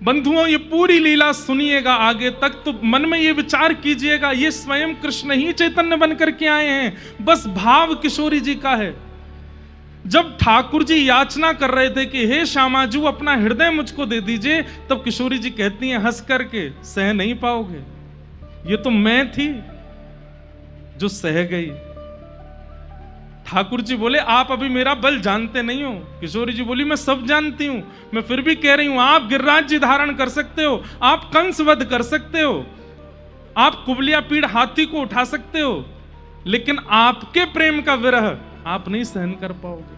बंधुओं, ये पूरी लीला सुनिएगा आगे तक, तो मन में ये विचार कीजिएगा, ये स्वयं कृष्ण ही चैतन्य बनकर के आए हैं, बस भाव किशोरी जी का है। जब ठाकुर जी याचना कर रहे थे कि हे श्यामाजू अपना हृदय मुझको दे दीजिए, तब किशोरी जी कहती हैं हंस करके, सह नहीं पाओगे, ये तो मैं थी जो सह गई। ठाकुर जी बोले आप अभी मेरा बल जानते नहीं हो। किशोरी जी बोली मैं सब जानती हूं, मैं फिर भी कह रही हूं, आप गिरिराज जी धारण कर सकते हो, आप कंस वध कर सकते हो, आप कुबलिया पीड़ हाथी को उठा सकते हो, लेकिन आपके प्रेम का विरह आप नहीं सहन कर पाओगे।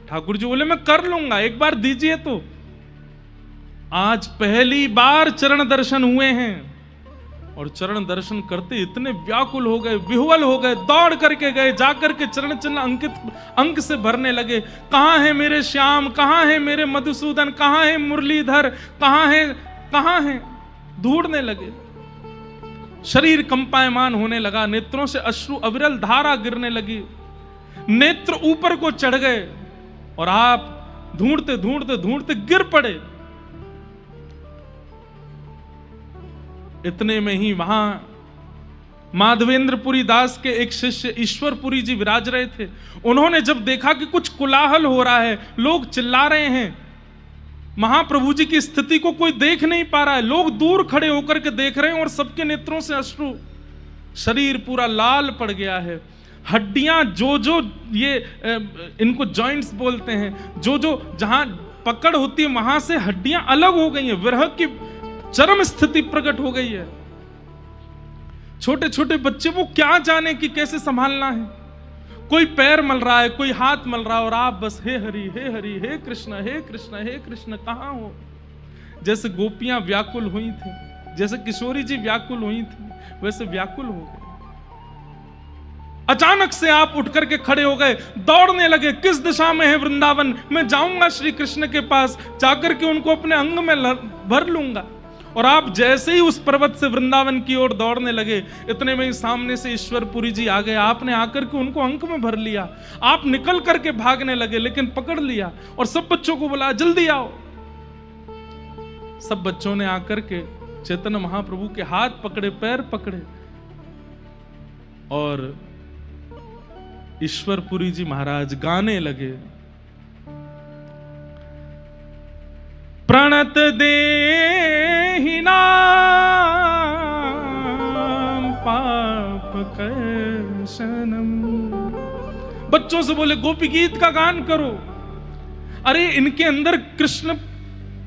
ठाकुर जी बोले मैं कर लूंगा, एक बार दीजिए तो। आज पहली बार चरण दर्शन हुए हैं, और चरण दर्शन करते इतने व्याकुल हो गए, विह्वल हो गए, दौड़ करके गए, जाकर के चरण चिन्ह अंकित अंक से भरने लगे। कहां है मेरे श्याम, कहां है मेरे मधुसूदन, कहां है मुरलीधर, कहां है, ढूंढने लगे। शरीर कंपायमान होने लगा, नेत्रों से अश्रु अविरल धारा गिरने लगी, नेत्र ऊपर को चढ़ गए, और आप ढूंढते ढूंढते ढूंढते गिर पड़े। इतने में ही वहां माधवेंद्रपुरी दास के एक शिष्य ईश्वरपुरी जी विराज रहे थे। उन्होंने जब देखा कि कुछ कोलाहल हो रहा है, लोग चिल्ला रहे हैं, महाप्रभु जी की स्थिति को कोई देख नहीं पा रहा है, लोग दूर खड़े होकर के देख रहे हैं और सबके नेत्रों से अश्रु, शरीर पूरा लाल पड़ गया है, हड्डियां जो ये इनको जॉइंट्स बोलते हैं, जो जहां पकड़ होती है वहां से हड्डियां अलग हो गई हैं, विरह की चरम स्थिति प्रकट हो गई है। छोटे छोटे बच्चे वो क्या जाने कि कैसे संभालना है, कोई पैर मल रहा है, कोई हाथ मल रहा है, और आप बस हे हरि हे हरि, हे कृष्ण हे कृष्ण हे कृष्ण, कहां हो। जैसे गोपियां व्याकुल हुई थी, जैसे किशोरी जी व्याकुल हुई थी, वैसे व्याकुल हो गए। अचानक से आप उठ करके खड़े हो गए, दौड़ने लगे, किस दिशा में है वृंदावन, मैं जाऊंगा श्री कृष्ण के पास, जाकर के उनको अपने अंग में भर लूंगा। और आप जैसे ही उस पर्वत से वृंदावन की ओर दौड़ने लगे, इतने में ही सामने से ईश्वरपुरी जी आ गए। आपने आकर के उनको अंक में भर लिया, आप निकल करके भागने लगे, लेकिन पकड़ लिया और सब बच्चों को बोला जल्दी आओ। सब बच्चों ने आकर के चैतन्य महाप्रभु के हाथ पकड़े, पैर पकड़े, और ईश्वरपुरी जी महाराज गाने लगे, प्रणत देहि नाम पाप कर्षणम। बच्चों से बोले गोपी गीत का गान करो। अरे इनके अंदर कृष्ण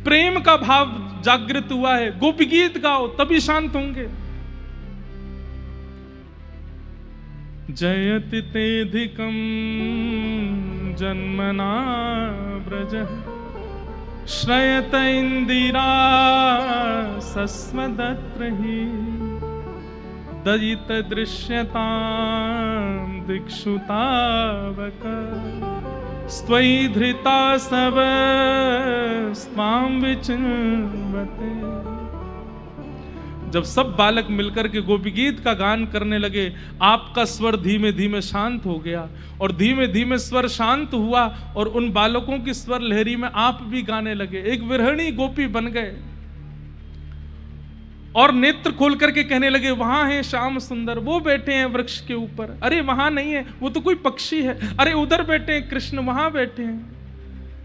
प्रेम का भाव जागृत हुआ है, गोपी गीत गाओ तभी शांत होंगे। जयति तेधिकं जन्मना ब्रजः श्रयत इंदिरा सस्मदत्रहि दयित दृश्यतां दिक्षुतावक स्त्वयि धृता सब स्वां विचिन्वते। जब सब बालक मिलकर के गोपी गीत का गान करने लगे, आपका स्वर धीमे धीमे शांत हो गया, और धीमे धीमे स्वर शांत हुआ, और उन बालकों की स्वर लहरी में आप भी गाने लगे, एक विरहणी गोपी बन गए, और नेत्र खोल करके कहने लगे वहां है श्याम सुंदर, वो बैठे हैं वृक्ष के ऊपर, अरे वहां नहीं है, वो तो कोई पक्षी है, अरे उधर बैठे हैं कृष्ण, वहां बैठे हैं।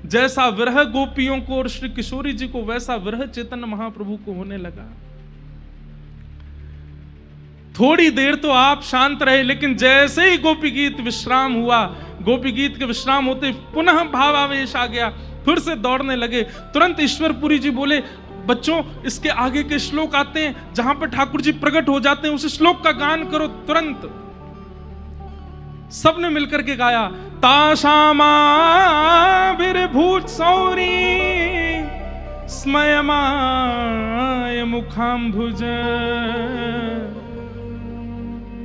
जैसा विरह गोपियों को और श्री किशोरी जी को, वैसा विरह चैतन्य महाप्रभु को होने लगा। थोड़ी देर तो आप शांत रहे, लेकिन जैसे ही गोपी गीत विश्राम हुआ, गोपी गीत के विश्राम होते पुनः भावावेश आ गया, फिर से दौड़ने लगे। तुरंत ईश्वरपुरी जी बोले बच्चों इसके आगे के श्लोक आते हैं जहां पर ठाकुर जी प्रकट हो जाते हैं, उस श्लोक का गान करो। तुरंत सबने मिलकर के गाया, ताशामाविर्भूत सौरी स्मयमाय मुखाम्भुज,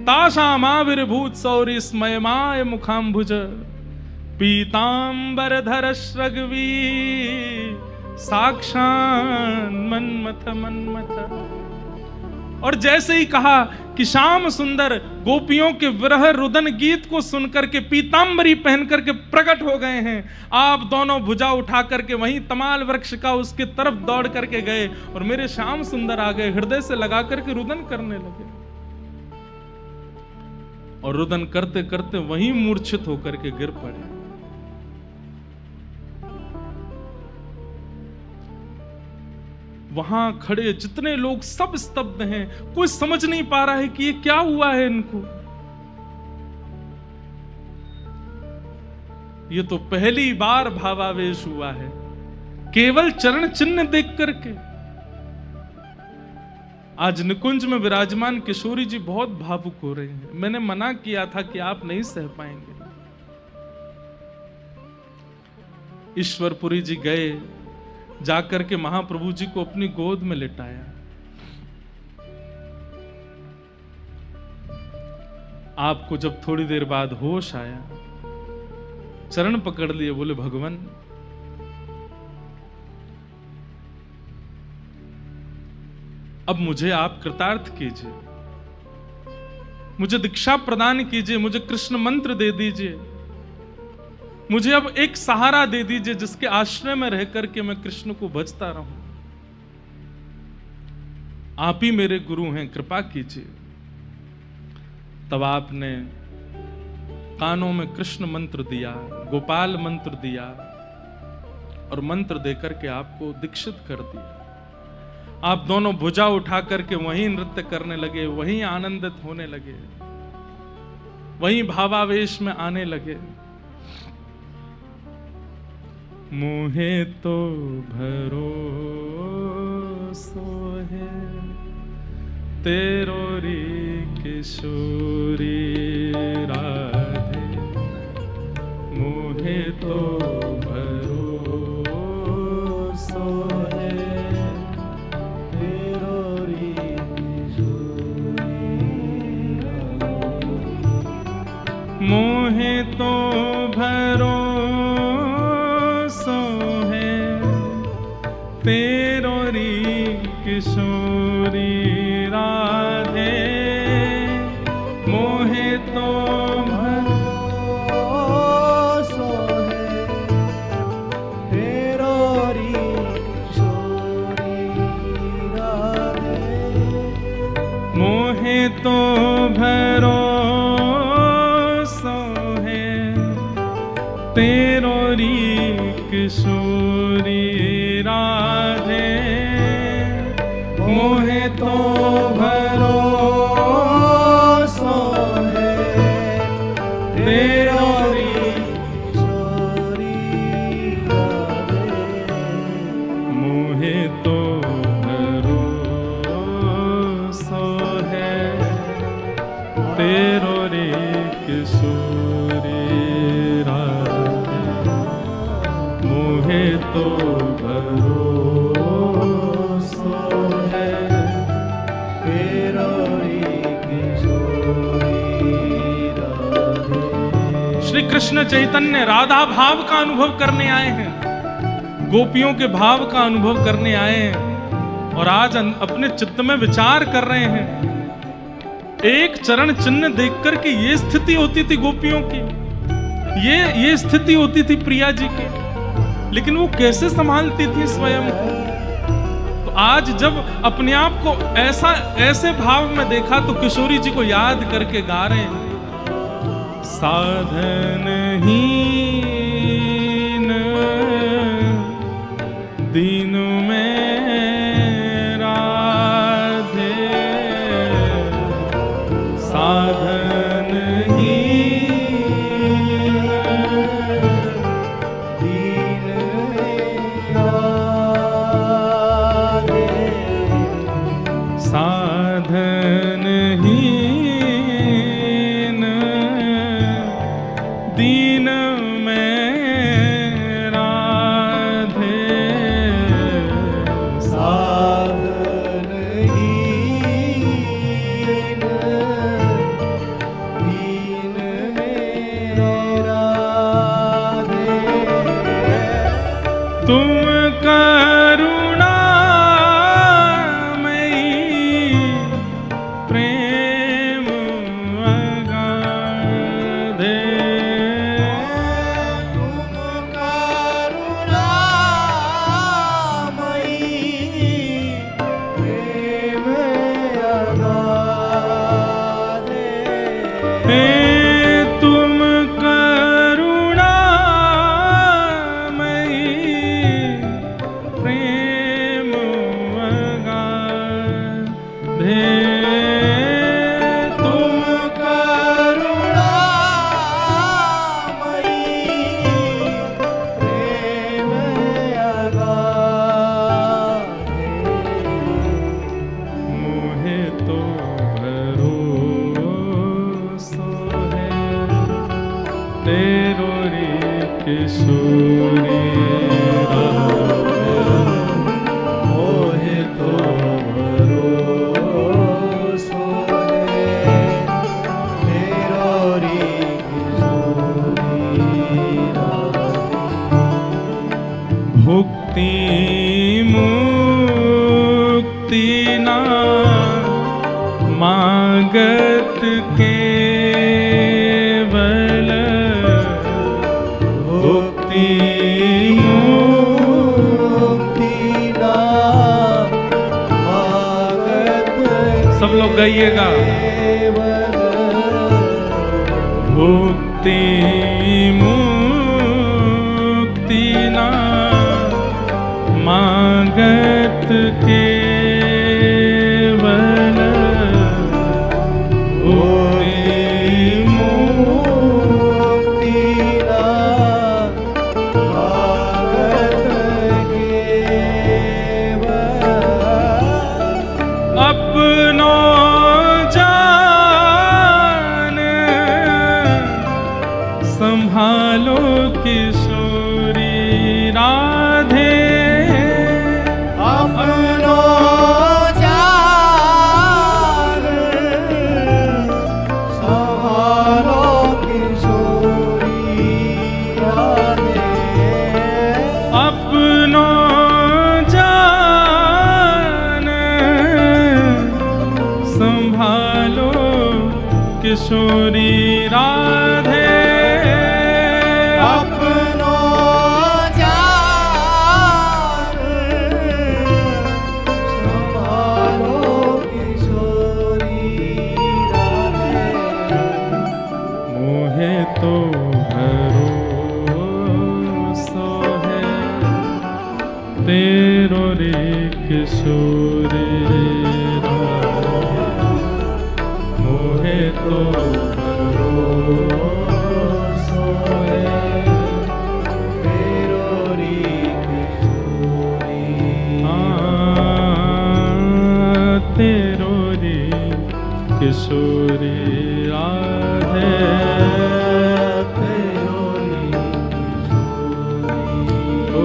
ताशामाविर्भूत सौरी स्मयमाय मुखाम्भुज, पीतांबरधर श्रगवी साक्षान् मन्मथ मन्मथ। और जैसे ही कहा कि श्याम सुंदर गोपियों के विरह रुदन गीत को सुनकर के पीतांबरी पहन करके प्रकट हो गए हैं, आप दोनों भुजा उठा करके वहीं तमाल वृक्ष का उसके तरफ दौड़ करके गए और मेरे श्याम सुंदर आ गए, हृदय से लगा करके रुदन करने लगे और रुदन करते करते वहीं मूर्छित होकर के गिर पड़े। वहां खड़े जितने लोग सब स्तब्ध हैं, कोई समझ नहीं पा रहा है कि ये क्या हुआ है इनको। ये तो पहली बार भावावेश हुआ है केवल चरण चिन्ह देख करके। आज निकुंज में विराजमान किशोरी जी बहुत भावुक हो रहे हैं। मैंने मना किया था कि आप नहीं सह पाएंगे। ईश्वरपुरी जी गए, जाकर के महाप्रभु जी को अपनी गोद में लिटाया। आपको जब थोड़ी देर बाद होश आया, चरण पकड़ लिए, बोले भगवान अब मुझे आप कृतार्थ कीजिए, मुझे दीक्षा प्रदान कीजिए, मुझे कृष्ण मंत्र दे दीजिए, मुझे अब एक सहारा दे दीजिए जिसके आश्रय में रह करके मैं कृष्ण को भजता रहूं। आप ही मेरे गुरु हैं, कृपा कीजिए। तब आपने कानों में कृष्ण मंत्र दिया, गोपाल मंत्र दिया और मंत्र देकर के आपको दीक्षित कर दिया। आप दोनों भुजा उठा करके वहीं नृत्य करने लगे, वहीं आनंदित होने लगे, वहीं भावावेश में आने लगे। मोहे तो भरोसो है तेरो री किशोरी राधे, मोहे तो भरोसो है तेरो री किशोरी राधे, मोहे तो भरोसो तेरो री किशोरी राधे, मोहे तो भरोसो है तेरो री किशोरी राधे, मोहे तो भरोसो है तेरो री किशोरी राधे, मोहे तो भरोसो है तेरो री किशोरी राधे, मोहे तो भरोसो है तेरो री किशोरी राधे, मोहे तो भरोसो है तेरो री किशोरी राधे। श्री कृष्ण चैतन्य राधा भाव का अनुभव करने आए हैं, गोपियों के भाव का अनुभव करने आए हैं और आज अपने चित्त में विचार कर रहे हैं। एक चरण चिन्ह देख करके ये स्थिति होती थी गोपियों की, ये स्थिति होती थी प्रिया जी की, लेकिन वो कैसे संभालती थी स्वयं को। तो आज जब अपने आप को ऐसे भाव में देखा तो किशोरी जी को याद करके गा रहे हैं। साधनहीन दीन में राधे, साधनहीन दीन में राधे, साधनहीन दीन में राधे, तुम करुणामयी प्रेम अगाधे, मोहे तो भरोसा है तेरो रे किशोरी राधे। मोहे तो भरोसा है तेरो रे किशोरी राधे। भुक्ति मुक्ति ना मागत केवल, भुक्ति मुक्ति ना मागत सब लोग गाइएगा। केवल, भुक्ति मुक्ति ना मागत केवल, भुक्ति मुक्ति ना मागत केवल, अपनो जान संभालो किशोरी राधे। अपनो जान संभालो किशोरी राधे। अपनो जान संभालो किशोरी राधे। अपनो जान संभालो किशोरी राधे। मोहे तो भरोसा है तेरो रे किशोरी राधे। मोहे तो भरोसा है तेरो रे किशोरी तेरो रे किशोरी राधे। तेरो रे ओ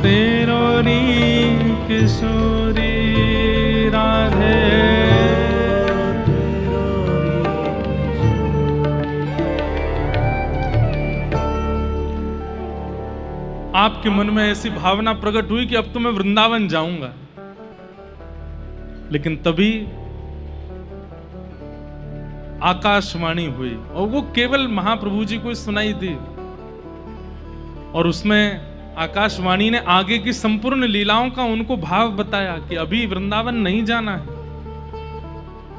तेरो रे किशोरी राधे। आपके मन में ऐसी भावना प्रकट हुई कि अब तो मैं वृंदावन जाऊंगा, लेकिन तभी आकाशवाणी हुई और वो केवल महाप्रभु जी को सुनाई दी, और उसमें आकाशवाणी ने आगे की संपूर्ण लीलाओं का उनको भाव बताया कि अभी वृंदावन नहीं जाना है,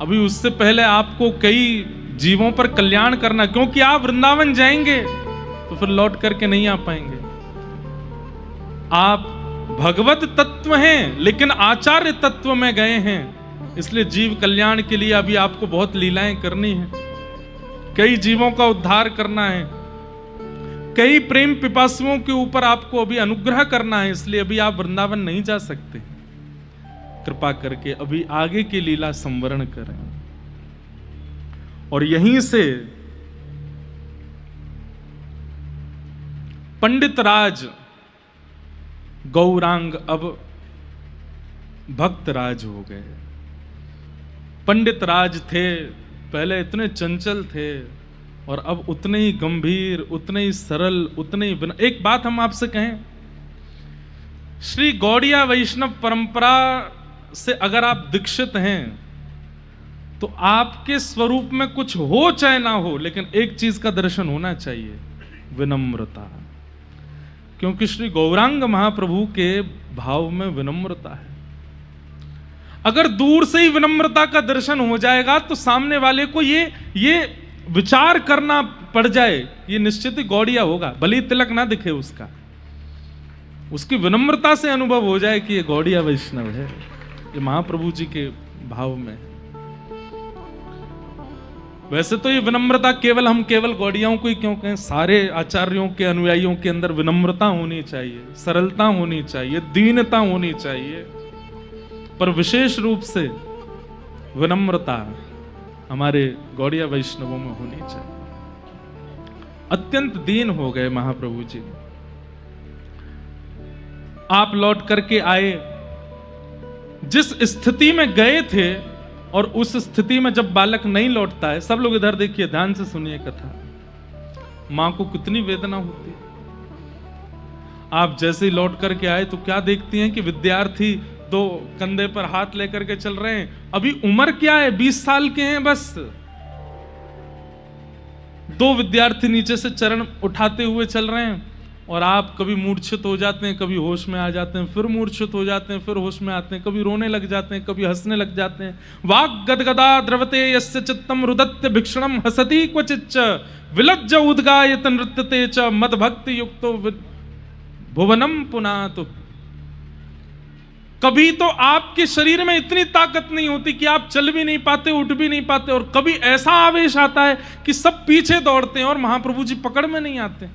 अभी उससे पहले आपको कई जीवों पर कल्याण करना, क्योंकि आप वृंदावन जाएंगे तो फिर लौट करके नहीं आ पाएंगे। आप भगवत तत्व हैं लेकिन आचार्य तत्व में गए हैं, इसलिए जीव कल्याण के लिए अभी आपको बहुत लीलाएं करनी है, कई जीवों का उद्धार करना है, कई प्रेम पिपासुओं के ऊपर आपको अभी अनुग्रह करना है, इसलिए अभी आप वृंदावन नहीं जा सकते। कृपा करके अभी आगे की लीला संवरण करें। और यहीं से पंडित राज गौरांग अब भक्त राज हो गए। पंडित राज थे पहले इतने चंचल थे और अब उतने ही गंभीर, उतने ही सरल, उतने ही एक बात हम आपसे कहें, श्री गौड़िया वैष्णव परंपरा से अगर आप दीक्षित हैं तो आपके स्वरूप में कुछ हो चाहे ना हो, लेकिन एक चीज का दर्शन होना चाहिए, विनम्रता। क्योंकि श्री गौरांग महाप्रभु के भाव में विनम्रता है। अगर दूर से ही विनम्रता का दर्शन हो जाएगा तो सामने वाले को ये विचार करना पड़ जाए, ये निश्चित ही गौड़िया होगा, भले तिलक ना दिखे उसका, उसकी विनम्रता से अनुभव हो जाए कि ये गौड़िया वैष्णव है। ये महाप्रभु जी के भाव में है। वैसे तो ये विनम्रता हम केवल गौड़ियों को ही क्यों कहें, सारे आचार्यों के अनुयायियों के अंदर विनम्रता होनी चाहिए, सरलता होनी चाहिए, दीनता होनी चाहिए, पर विशेष रूप से विनम्रता हमारे गौड़िया वैष्णवों में होनी चाहिए। अत्यंत दीन हो गए महाप्रभु जी। आप लौट करके आए, जिस स्थिति में गए थे और उस स्थिति में जब बालक नहीं लौटता है, सब लोग इधर देखिए, ध्यान से सुनिए कथा, मां को कितनी वेदना होती है। आप जैसे ही लौट करके आए तो क्या देखती हैं कि विद्यार्थी दो कंधे पर हाथ लेकर के चल रहे हैं। अभी उम्र क्या है, 20 साल के हैं बस। दो विद्यार्थी नीचे से चरण उठाते हुए चल रहे हैं और आप कभी मूर्छित हो जाते हैं, कभी होश में आ जाते हैं, फिर मूर्छित हो जाते हैं, फिर होश में आते हैं, कभी रोने लग जाते हैं, कभी हंसने लग जाते हैं। वाक् गदगदा द्रवते यस्य चित्तम रुदत्य भिक्षणम हसति क्वचिच्च विलज्ज उद्गायत नृत्यते च मदभक्ति युक्तो भुवनम पुनातु। कभी तो आपके शरीर में इतनी ताकत नहीं होती कि आप चल भी नहीं पाते, उठ भी नहीं पाते, और कभी ऐसा आवेश आता है कि सब पीछे दौड़ते हैं और महाप्रभु जी पकड़ में नहीं आते।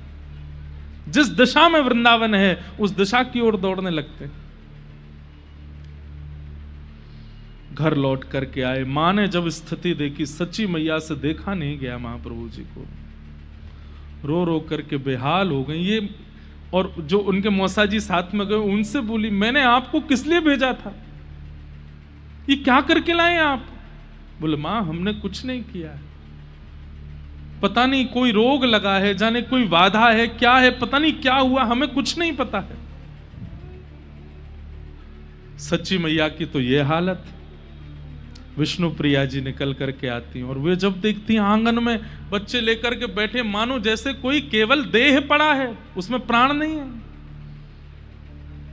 जिस दिशा में वृंदावन है उस दिशा की ओर दौड़ने लगते। घर लौट करके आए, मां ने जब स्थिति देखी, सच्ची मैया से देखा नहीं गया महाप्रभु जी को, रो रो करके बेहाल हो गई। ये और जो उनके मौसा जी साथ में गए, उनसे बोली, मैंने आपको किस लिए भेजा था, ये क्या करके लाए आप? बोले, मां हमने कुछ नहीं किया है, पता नहीं कोई रोग लगा है, जाने कोई बाधा है, क्या है, पता नहीं क्या हुआ, हमें कुछ नहीं पता है। सच्ची मैया की तो ये हालत। विष्णु प्रिया जी निकल करके आती हैं और वे जब देखती हैं आंगन में बच्चे लेकर के बैठे, मानो जैसे कोई केवल देह पड़ा है, उसमें प्राण नहीं है।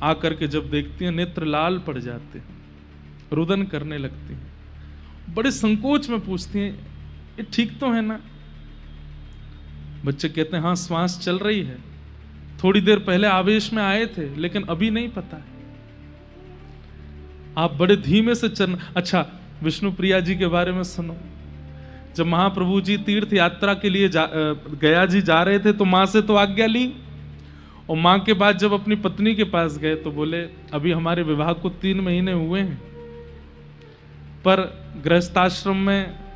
आकर के जब देखती हैं नेत्र लाल पड़ जाते हैं, रुदन करने लगती हैं, बड़े संकोच में पूछती हैं, ये ठीक तो है ना? बच्चे कहते हैं, हाँ श्वास चल रही है, थोड़ी देर पहले आवेश में आए थे लेकिन अभी नहीं पता है। आप बड़े धीमे से चलना। अच्छा, विष्णु प्रिया जी के बारे में सुनो। जब महाप्रभु जी तीर्थ यात्रा के लिए गया जी जा रहे थे तो मां से तो आज्ञा ली, और मां के बाद जब अपनी पत्नी के पास गए तो बोले, अभी हमारे विवाह को 3 महीने हुए हैं, पर गृहस्थाश्रम में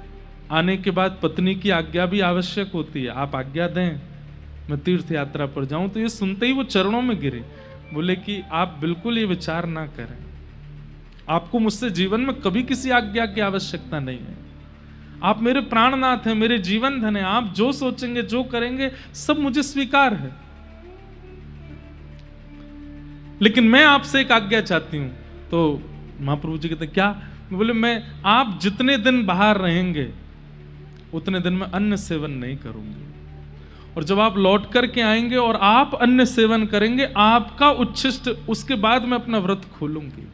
आने के बाद पत्नी की आज्ञा भी आवश्यक होती है, आप आज्ञा दें मैं तीर्थ यात्रा पर जाऊं। तो ये सुनते ही वो चरणों में गिरे, बोले कि आप बिल्कुल ये विचार ना करें, आपको मुझसे जीवन में कभी किसी आज्ञा की आवश्यकता नहीं है, आप मेरे प्राणनाथ हैं, मेरे जीवन धन है, आप जो सोचेंगे जो करेंगे सब मुझे स्वीकार है, लेकिन मैं आपसे एक आज्ञा चाहती हूं। तो महाप्रभु जी कहते, क्या? बोले, मैं आप जितने दिन बाहर रहेंगे उतने दिन में अन्न सेवन नहीं करूंगी, और जब आप लौट करके आएंगे और आप अन्न सेवन करेंगे, आपका उच्छिष्ट, उसके बाद मैं अपना व्रत खोलूंगी।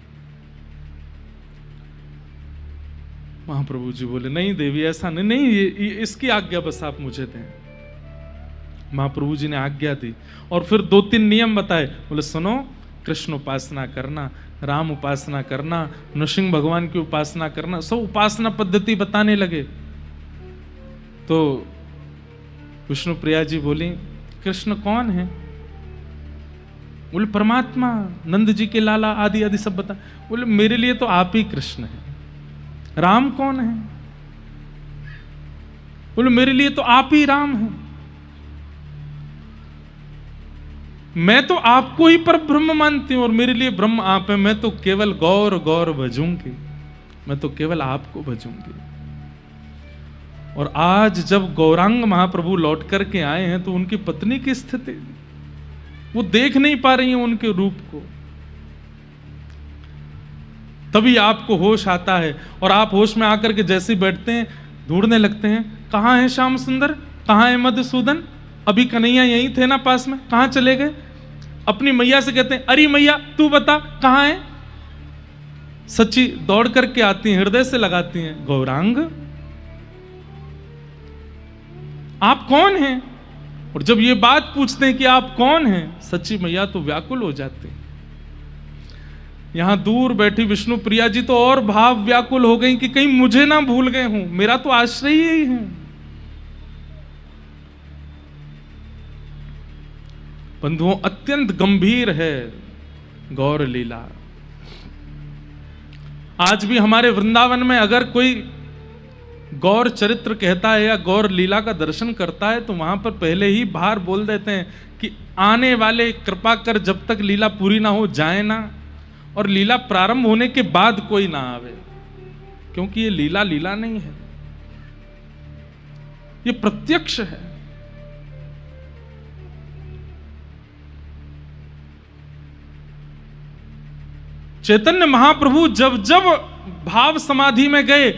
महाप्रभु जी बोले, नहीं देवी ऐसा नहीं, ये इसकी आज्ञा बस आप मुझे दें। महाप्रभु जी ने आज्ञा दी और फिर 2-3 नियम बताए। बोले, सुनो, कृष्ण उपासना करना, राम उपासना करना, नृसिंह भगवान की उपासना करना, सब उपासना पद्धति बताने लगे। तो विष्णु प्रिया जी बोली, कृष्ण कौन है? बोले, परमात्मा, नंद जी के लाला, आदि आदि सब बता। बोले, मेरे लिए तो आप ही कृष्ण है। राम कौन है? बोले, मेरे लिए तो आप ही राम हैं। मैं तो आपको ही पर ब्रह्म मानती हूं और मेरे लिए ब्रह्म आप है। मैं तो केवल गौर गौर भजूंगी, मैं तो केवल आपको भजूंगी। और आज जब गौरांग महाप्रभु लौट करके आए हैं तो उनकी पत्नी की स्थिति, वो देख नहीं पा रही हैं उनके रूप को। तभी आपको होश आता है और आप होश में आकर के जैसे ही बैठते हैं ढूंढने लगते हैं, कहाँ है श्याम सुंदर, कहाँ है मधुसूदन, अभी कन्हैया यहीं थे ना पास में, कहाँ चले गए? अपनी मैया से कहते हैं, अरे मैया तू बता कहाँ है? सच्ची दौड़ करके आती हैं, हृदय से लगाती हैं, गौरांग आप कौन हैं? और जब ये बात पूछते हैं कि आप कौन हैं, सच्ची मैया तो व्याकुल हो जाते हैं। यहां दूर बैठी विष्णु प्रिया जी तो और भाव व्याकुल हो गई कि कहीं मुझे ना भूल गए हूं, मेरा तो आश्रय ही है। बंधुओं, अत्यंत गंभीर है गौर लीला। आज भी हमारे वृंदावन में अगर कोई गौर चरित्र कहता है या गौर लीला का दर्शन करता है तो वहां पर पहले ही बाहर बोल देते हैं कि आने वाले कृपा कर जब तक लीला पूरी ना हो जाए ना, और लीला प्रारंभ होने के बाद कोई ना आवे, क्योंकि ये लीला लीला नहीं है, ये प्रत्यक्ष है। चैतन्य महाप्रभु जब जब भाव समाधि में गए,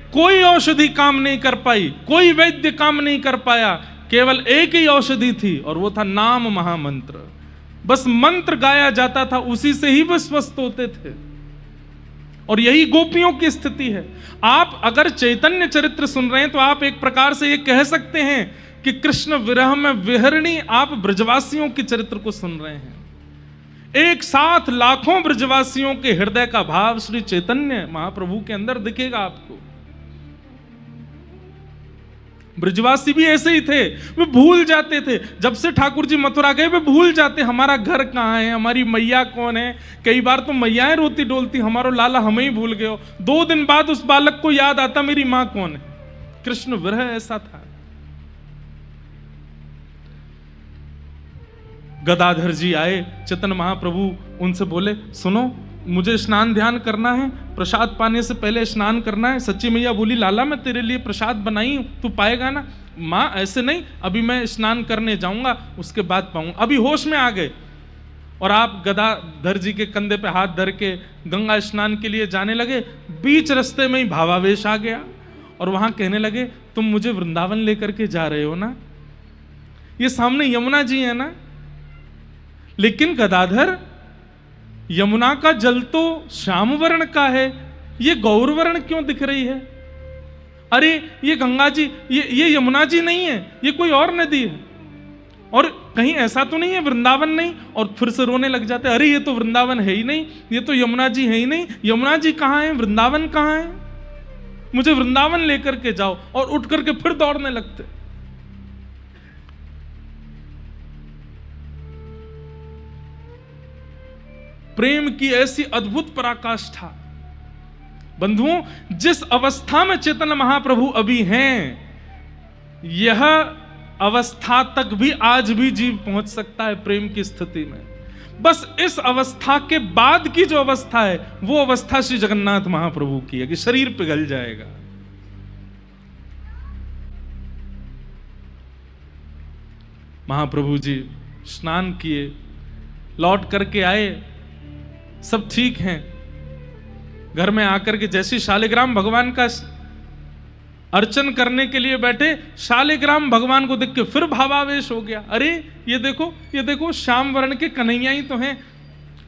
कोई औषधि काम नहीं कर पाई, कोई वैद्य काम नहीं कर पाया, केवल एक ही औषधि थी और वो था नाम महामंत्र। बस मंत्र गाया जाता था, उसी से ही वे स्वस्थ होते थे। और यही गोपियों की स्थिति है। आप अगर चैतन्य चरित्र सुन रहे हैं तो आप एक प्रकार से ये कह सकते हैं कि कृष्ण विरह में विहरणी आप ब्रजवासियों के चरित्र को सुन रहे हैं। एक साथ लाखों ब्रजवासियों के हृदय का भाव श्री चैतन्य महाप्रभु के अंदर दिखेगा आपको। ब्रजवासी भी ऐसे ही थे, वे भूल जाते थे। जब से ठाकुर जी मथुरा गए वे भूल जाते, हमारा घर कहाँ है, हमारी मैया कौन है। कई बार तो मैयाएं रोती डोलती, हमारो लाला हमें ही भूल गए हो। 2 दिन बाद उस बालक को याद आता मेरी मां कौन है। कृष्ण विरह ऐसा था। गदाधर जी आए, चैतन्य महाप्रभु उनसे बोले, सुनो मुझे स्नान ध्यान करना है, प्रसाद पाने से पहले स्नान करना है। सच्ची मैया बोली, लाला मैं तेरे लिए प्रसाद बनाई हूं, तू पाएगा ना। माँ ऐसे नहीं, अभी मैं स्नान करने जाऊंगा उसके बाद पाऊंगा। अभी होश में आ गए और आप गदाधर जी के कंधे पे हाथ धर के गंगा स्नान के लिए जाने लगे। बीच रास्ते में ही भावावेश आ गया और वहां कहने लगे, तुम मुझे वृंदावन लेकर के जा रहे हो ना, ये सामने यमुना जी है ना। लेकिन गदाधर, यमुना का जल तो श्याम वर्ण का है, ये गौर वर्ण क्यों दिख रही है? अरे ये गंगा जी, ये यमुना जी नहीं है, ये कोई और नदी है। और कहीं ऐसा तो नहीं है वृंदावन नहीं? और फिर से रोने लग जाते, अरे ये तो वृंदावन है ही नहीं, ये तो यमुना जी है ही नहीं। यमुना जी कहाँ है, वृंदावन कहाँ है? मुझे वृंदावन लेकर के जाओ। और उठ करके फिर दौड़ने लगते। प्रेम की ऐसी अद्भुत पराकाष्ठा। बंधुओं, जिस अवस्था में चैतन्य महाप्रभु अभी हैं, यह अवस्था तक भी आज भी जीव पहुंच सकता है प्रेम की स्थिति में। बस इस अवस्था के बाद की जो अवस्था है, वो अवस्था श्री जगन्नाथ महाप्रभु की है कि शरीर पिघल जाएगा। महाप्रभु जी स्नान किए, लौट करके आए, सब ठीक हैं। घर में आकर के जैसे शालिग्राम भगवान का अर्चन करने के लिए बैठे, शालिग्राम भगवान को देख के फिर भावावेश हो गया। अरे ये देखो श्याम वर्ण के कन्हैया ही तो हैं।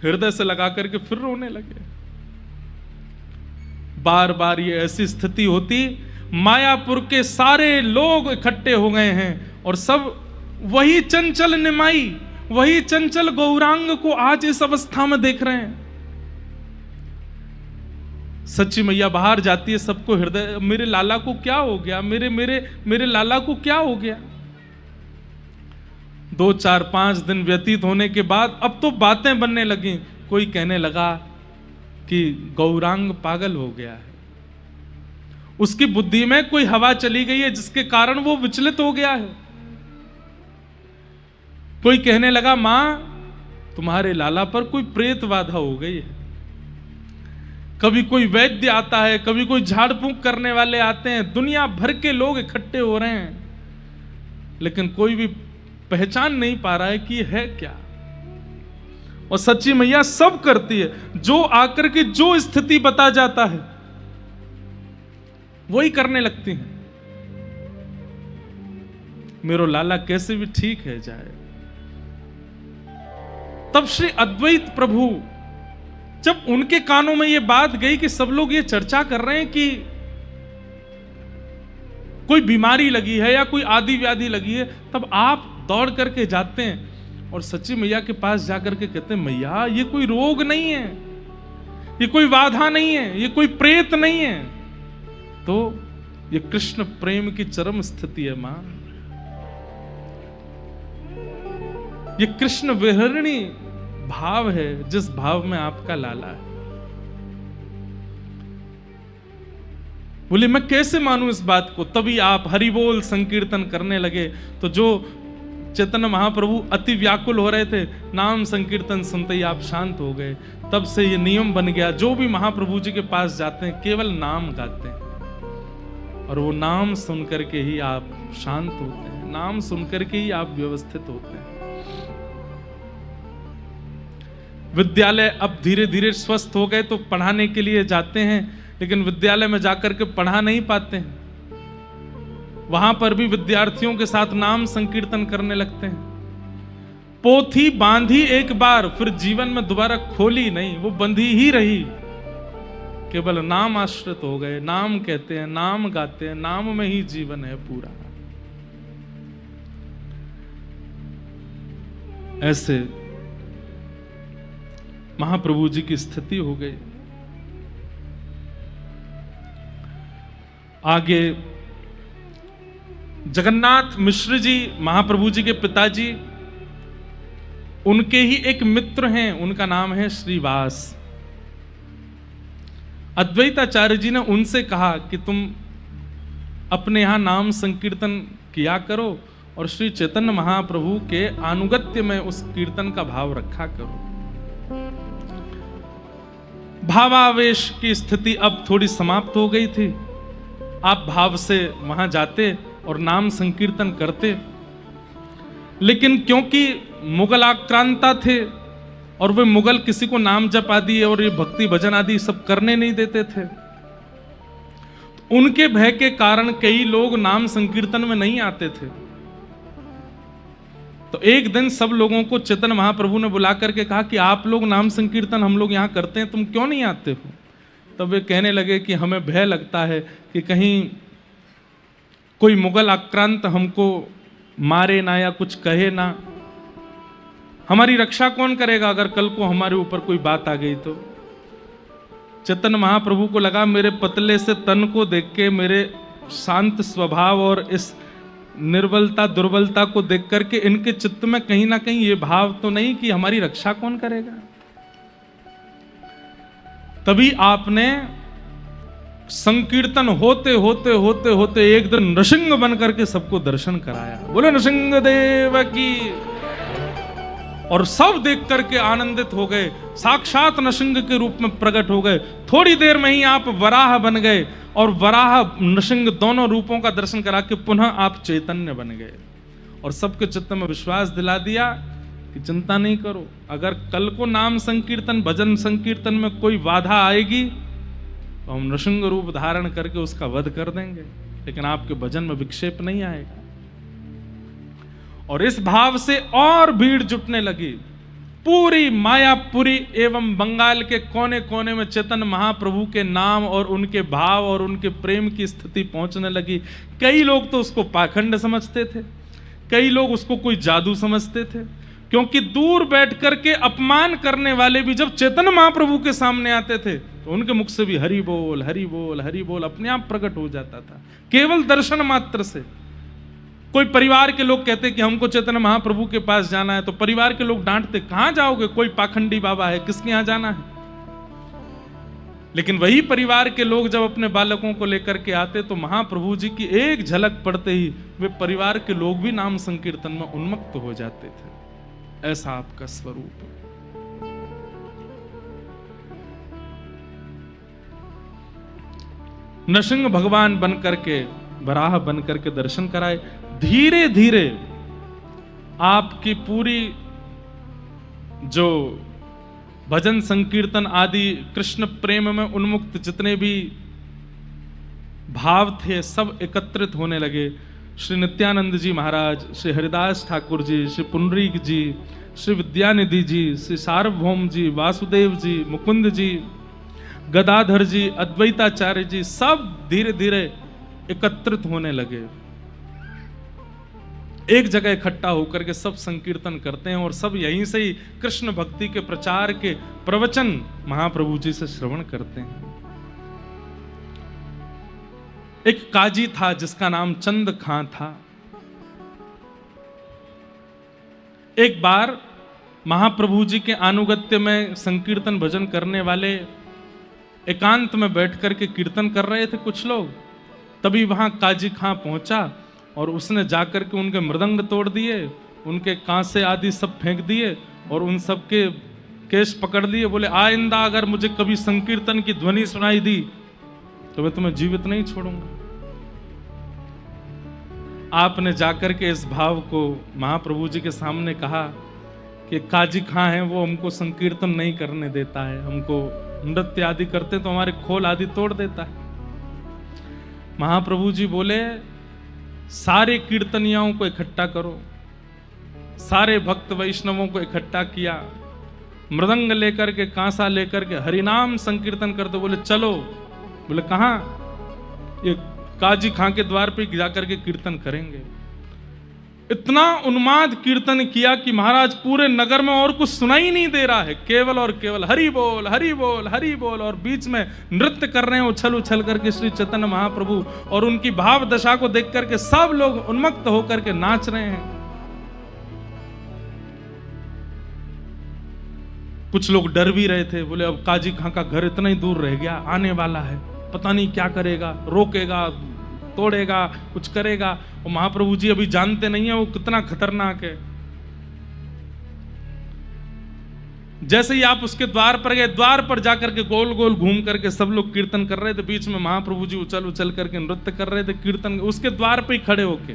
हृदय से लगा करके फिर रोने लगे। बार बार ये ऐसी स्थिति होती, मायापुर के सारे लोग इकट्ठे हो गए हैं और सब वही चंचल निमाई, वही चंचल गौरांग को आज इस अवस्था में देख रहे हैं। सच्ची मैया बाहर जाती है, सबको हृदय, मेरे लाला को क्या हो गया, मेरे लाला को क्या हो गया। 2, 4, 5 दिन व्यतीत होने के बाद अब तो बातें बनने लगी। कोई कहने लगा कि गौरांग पागल हो गया है, उसकी बुद्धि में कोई हवा चली गई है जिसके कारण वो विचलित हो गया है। कोई कहने लगा, मां तुम्हारे लाला पर कोई प्रेत बाधा हो गई है। कभी कोई वैद्य आता है, कभी कोई झाड़ फूंक करने वाले आते हैं, दुनिया भर के लोग इकट्ठे हो रहे हैं, लेकिन कोई भी पहचान नहीं पा रहा है कि ये है क्या। और सच्ची मैया सब करती है, जो आकर के जो स्थिति बता जाता है वही करने लगती हैं। मेरो लाला कैसे भी ठीक है जाए। तब श्री अद्वैत प्रभु, जब उनके कानों में यह बात गई कि सब लोग ये चर्चा कर रहे हैं कि कोई बीमारी लगी है या कोई आदि व्याधि लगी है, तब आप दौड़ करके जाते हैं और सच्ची मैया के पास जाकर के कहते हैं, मैया ये कोई रोग नहीं है, ये कोई बाधा नहीं है, ये कोई प्रेत नहीं है। तो ये कृष्ण प्रेम की चरम स्थिति है मां। ये कृष्ण विहरणी भाव है, जिस भाव में आपका लाला है। बोले मैं कैसे मानूं इस बात को? तभी आप हरि बोल संकीर्तन करने लगे। तो जो चैतन्य महाप्रभु अति व्याकुल हो रहे थे, नाम संकीर्तन सुनते ही आप शांत हो गए। तब से ये नियम बन गया, जो भी महाप्रभु जी के पास जाते हैं केवल नाम गाते हैं, और वो नाम सुनकर के ही आप शांत होते हैं, नाम सुनकर के ही आप व्यवस्थित होते हैं। विद्यालय अब धीरे धीरे स्वस्थ हो गए तो पढ़ाने के लिए जाते हैं, लेकिन विद्यालय में जाकर के पढ़ा नहीं पाते हैं। वहां पर भी विद्यार्थियों के साथ नाम संकीर्तन करने लगते हैं। पोथी बांधी एक बार, फिर जीवन में दोबारा खोली नहीं, वो बंधी ही रही। केवल नाम आश्रित हो गए, नाम कहते हैं, नाम गाते हैं, नाम में ही जीवन है पूरा। ऐसे महाप्रभु जी की स्थिति हो गई। आगे जगन्नाथ मिश्र जी, महाप्रभु जी के पिताजी, उनके ही एक मित्र हैं, उनका नाम है श्रीवास। अद्वैताचार्य जी ने उनसे कहा कि तुम अपने यहां नाम संकीर्तन किया करो और श्री चैतन्य महाप्रभु के अनुगत्य में उस कीर्तन का भाव रखा करो। भावावेश की स्थिति अब थोड़ी समाप्त हो गई थी। आप भाव से वहां जाते और नाम संकीर्तन करते, लेकिन क्योंकि मुगल आक्रांता थे और वे मुगल किसी को नाम जप आदि और ये भक्ति भजन आदि सब करने नहीं देते थे, तो उनके भय के कारण कई लोग नाम संकीर्तन में नहीं आते थे। तो एक दिन सब लोगों को चैतन्य महाप्रभु ने बुला करके कहा कि आप लोग नाम संकीर्तन हम लोग यहां करते हैं, तुम क्यों नहीं आते हो? तब वे कहने लगे कि हमें भय लगता है कि कहीं कोई मुगल आक्रांत हमको मारे ना या कुछ कहे ना, हमारी रक्षा कौन करेगा अगर कल को हमारे ऊपर कोई बात आ गई तो। चैतन्य महाप्रभु को लगा मेरे पतले से तन को देख के, मेरे शांत स्वभाव और इस निर्बलता दुर्बलता को देख करके इनके चित्त में कहीं ना कहीं ये भाव तो नहीं कि हमारी रक्षा कौन करेगा। तभी आपने संकीर्तन होते होते होते होते एक दिन नृसिंह बन करके सबको दर्शन कराया। बोले नृसिंह देव की। और सब देख करके आनंदित हो गए, साक्षात नृसिंह के रूप में प्रकट हो गए। थोड़ी देर में ही आप वराह बन गए और वराह नृसिंह दोनों रूपों का दर्शन करा के पुनः आप चैतन्य बन गए और सबके चित्त में विश्वास दिला दिया कि चिंता नहीं करो, अगर कल को नाम संकीर्तन भजन संकीर्तन में कोई बाधा आएगी तो हम नृसिंह रूप धारण करके उसका वध कर देंगे, लेकिन आपके भजन में विक्षेप नहीं आएगा। और इस भाव से और भीड़ जुटने लगी। पूरी मायापुरी एवं बंगाल के कोने कोने में चैतन्य महाप्रभु के नाम और उनके भाव और उनके प्रेम की स्थिति पहुंचने लगी। कई लोग तो उसको पाखंड समझते थे, कई लोग उसको कोई जादू समझते थे, क्योंकि दूर बैठ करके अपमान करने वाले भी जब चैतन्य महाप्रभु के सामने आते थे तो उनके मुख से भी हरि बोल हरि बोल हरि बोल अपने आप प्रकट हो जाता था, केवल दर्शन मात्र से। कोई परिवार के लोग कहते कि हमको चैतन्य महाप्रभु के पास जाना है, तो परिवार के लोग डांटते, कहां जाओगे, कोई पाखंडी बाबा है, किसके यहां जाना है। लेकिन वही परिवार के लोग जब अपने बालकों को लेकर के आते तो महाप्रभु जी की एक झलक पड़ते ही वे परिवार के लोग भी नाम संकीर्तन में उन्मत्त हो जाते थे। ऐसा आपका स्वरूप है। नृसिंह भगवान बन करके, वराह बन करके दर्शन कराए। धीरे धीरे आपकी पूरी जो भजन संकीर्तन आदि कृष्ण प्रेम में उन्मुक्त जितने भी भाव थे सब एकत्रित होने लगे। श्री नित्यानंद जी महाराज, श्री हरिदास ठाकुर जी, श्री पुंडरीक जी, श्री विद्यानिधि जी, श्री सार्वभौम जी, वासुदेव जी, मुकुंद जी, गदाधर जी, अद्वैताचार्य जी, सब धीरे धीरे एकत्रित होने लगे। एक जगह इकट्ठा होकर के सब संकीर्तन करते हैं और सब यहीं से ही कृष्ण भक्ति के प्रचार के प्रवचन महाप्रभु जी से श्रवण करते हैं। एक काजी था जिसका नाम चंद खां था। एक बार महाप्रभु जी के अनुगत्य में संकीर्तन भजन करने वाले एकांत में बैठ करके कीर्तन कर रहे थे कुछ लोग। तभी वहां काजी खां पहुंचा और उसने जाकर के उनके मृदंग तोड़ दिए, उनके कांसे आदि सब फेंक दिए और उन सब के केश पकड़ लिए। बोले आइंदा अगर मुझे कभी संकीर्तन की ध्वनि सुनाई दी तो मैं तुम्हें जीवित नहीं छोड़ूंगा। आपने जाकर के इस भाव को महाप्रभु जी के सामने कहा कि काजी खां है, वो हमको संकीर्तन नहीं करने देता है, हमको नृत्य आदि करते तो हमारे खोल आदि तोड़ देता है। महाप्रभु जी बोले सारे कीर्तनियाओं को इकट्ठा करो। सारे भक्त वैष्णवों को इकट्ठा किया, मृदंग लेकर के कांसा लेकर के हरिनाम संकीर्तन कर दो। बोले चलो। बोले कहां? ये काजी खां के द्वार पे जाकर के कीर्तन करेंगे। इतना उन्माद कीर्तन किया कि महाराज पूरे नगर में और कुछ सुनाई नहीं दे रहा है, केवल और केवल हरि बोल हरि बोल हरि बोल। और बीच में नृत्य कर रहे हैं उछल उछल करके श्री चैतन्य महाप्रभु, और उनकी भाव दशा को देख करके सब लोग उन्मत्त होकर के नाच रहे हैं। कुछ लोग डर भी रहे थे, बोले अब काजी खां का घर इतना ही दूर रह गया, आने वाला है, पता नहीं क्या करेगा, रोकेगा, तोड़ेगा, कुछ करेगा। और महाप्रभु जी अभी जानते नहीं है वो कितना खतरनाक है। जैसे ही आप उसके द्वार पर गए, द्वार पर जाकर के गोल गोल घूम करके सब लोग कीर्तन कर रहे थे। बीच में महाप्रभु जी उछल उछल करके नृत्य कर रहे थे कीर्तन, उसके द्वार पे ही खड़े होके।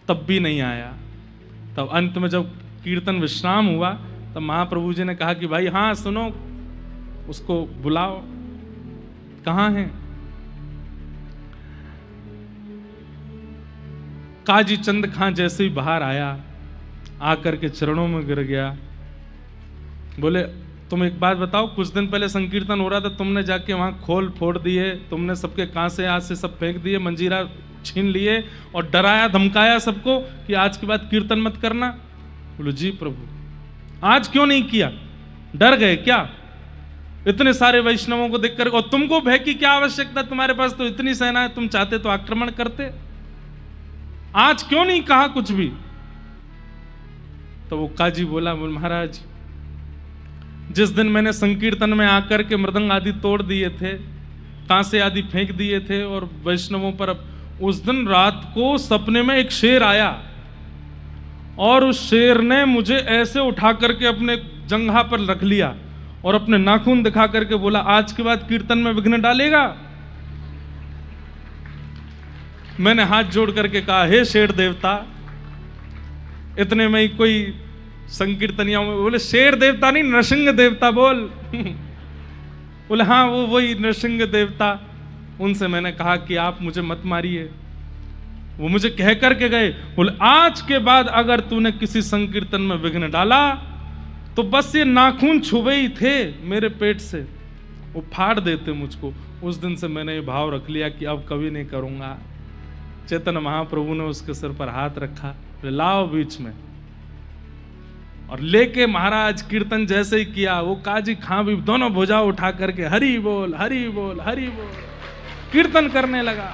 तब भी नहीं आया। तब अंत में जब कीर्तन विश्राम हुआ तब महाप्रभु जी ने कहा कि भाई हाँ सुनो, उसको बुलाओ। कहां है? काजी चंद खां जैसे ही बाहर आया, आकर के चरणों में गिर गया। बोले तुम एक बात बताओ, कुछ दिन पहले संकीर्तन हो रहा था, तुमने जाके वहां खोल फोड़ दिए, तुमने सबके कांसे आज से सब फेंक दिए, मंजीरा छीन लिए और डराया धमकाया सबको कि आज के बाद कीर्तन मत करना। बोलो जी प्रभु। आज क्यों नहीं किया? डर गए क्या? इतने सारे वैष्णवों को देखकर, और तुमको भय की क्या आवश्यकता? तुम्हारे पास तो इतनी सेना है, तुम चाहते तो आक्रमण करते। आज क्यों नहीं कहा कुछ भी? तो वो काजी बोला, महाराज जिस दिन मैंने संकीर्तन में आकर के मृदंग आदि तोड़ दिए थे, कांसे आदि फेंक दिए थे और वैष्णवों पर, उस दिन रात को सपने में एक शेर आया और उस शेर ने मुझे ऐसे उठा करके अपने जंघा पर रख लिया और अपने नाखून दिखा करके बोला आज के बाद कीर्तन में विघ्न डालेगा। मैंने हाथ जोड़ करके कहा हे शेर देवता। इतने में ही कोई संकीर्तनिया में बोले शेर देवता नहीं, नरसिंह देवता बोल। बोले हाँ वो वही नरसिंह देवता। उनसे मैंने कहा कि आप मुझे मत मारिए। वो मुझे कह करके गए, बोले आज के बाद अगर तूने किसी संकीर्तन में विघ्न डाला तो बस ये नाखून छुए ही थे मेरे पेट से, वो फाड़ देते मुझको। उस दिन से मैंने ये भाव रख लिया कि अब कभी नहीं करूंगा। चैतन्य महाप्रभु ने उसके सिर पर हाथ रखा, लाओ बीच में, और लेके महाराज कीर्तन जैसे ही किया, वो काजी खां भी दोनों भुजा उठा करके हरि बोल हरि बोल हरि बोल कीर्तन करने लगा।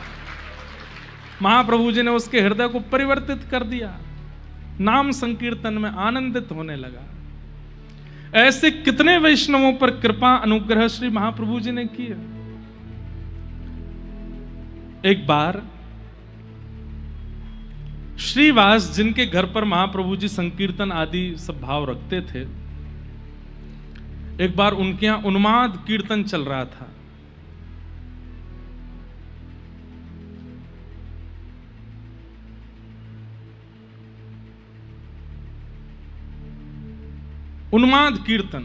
महाप्रभु जी ने उसके हृदय को परिवर्तित कर दिया, नाम संकीर्तन में आनंदित होने लगा। ऐसे कितने वैष्णवों पर कृपा अनुग्रह श्री महाप्रभु जी ने किया। एक बार श्रीवास जिनके घर पर महाप्रभु जी संकीर्तन आदि सब भाव रखते थे, एक बार उनके यहां उन्माद कीर्तन चल रहा था। उन्माद कीर्तन,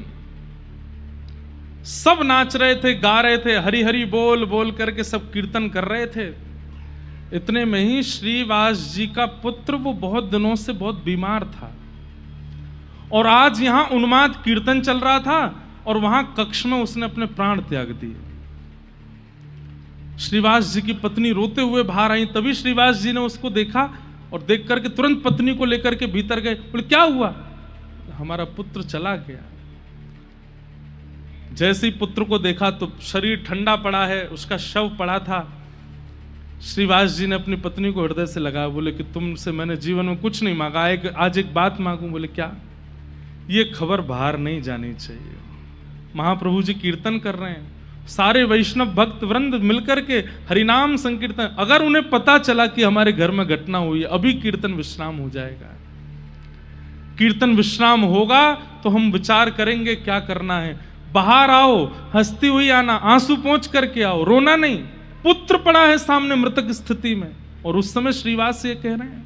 सब नाच रहे थे, गा रहे थे, हरि हरि बोल बोल करके सब कीर्तन कर रहे थे। इतने में ही श्रीवास जी का पुत्र, वो बहुत दिनों से बहुत बीमार था और आज यहां उन्माद कीर्तन चल रहा था और वहां कक्ष में उसने अपने प्राण त्याग दिए। श्रीवास जी की पत्नी रोते हुए बाहर आई, तभी श्रीवास जी ने उसको देखा और देख करके तुरंत पत्नी को लेकर के भीतर गए। बोले क्या हुआ? हमारा पुत्र चला गया। जैसे ही पुत्र को देखा तो शरीर ठंडा पड़ा है, उसका शव पड़ा था। श्रीवास जी ने अपनी पत्नी को हृदय से लगाया, बोले कि तुमसे मैंने जीवन में कुछ नहीं मांगा, आज एक बात मांगू। बोले क्या? ये खबर बाहर नहीं जानी चाहिए। महाप्रभु जी कीर्तन कर रहे हैं, सारे वैष्णव भक्त वृंद मिलकर के हरिनाम संकीर्तन। अगर उन्हें पता चला कि हमारे घर में घटना हुई, अभी कीर्तन विश्राम हो जाएगा। कीर्तन विश्राम होगा तो हम विचार करेंगे क्या करना है। बाहर आओ, हंसती हुई आना, आंसू पोंछ करके आओ, रोना नहीं। पुत्र पड़ा है सामने मृतक स्थिति में, और उस समय श्रीवास ये कह रहे हैं।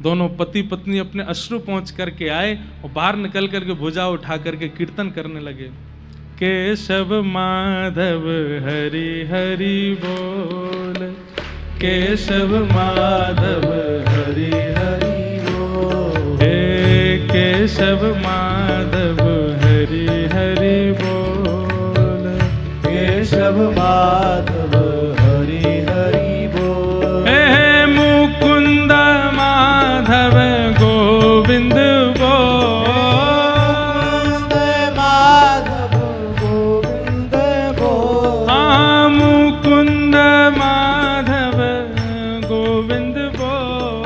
दोनों पति पत्नी अपने अश्रु पहुंच करके आए और बाहर निकल करके भुजा उठा करके कीर्तन करने लगे। केशव माधव हरि हरि बोल, केशव माधव हरि हरि बोल, हे केशव माधव हरि हरि बोल, केशव माधव हरि हरि बोल, हे मुकुंद माधव गोविंद बोल, माधव गोविंद बोल, हाँ मुकुंद माधव गोविंद बोल,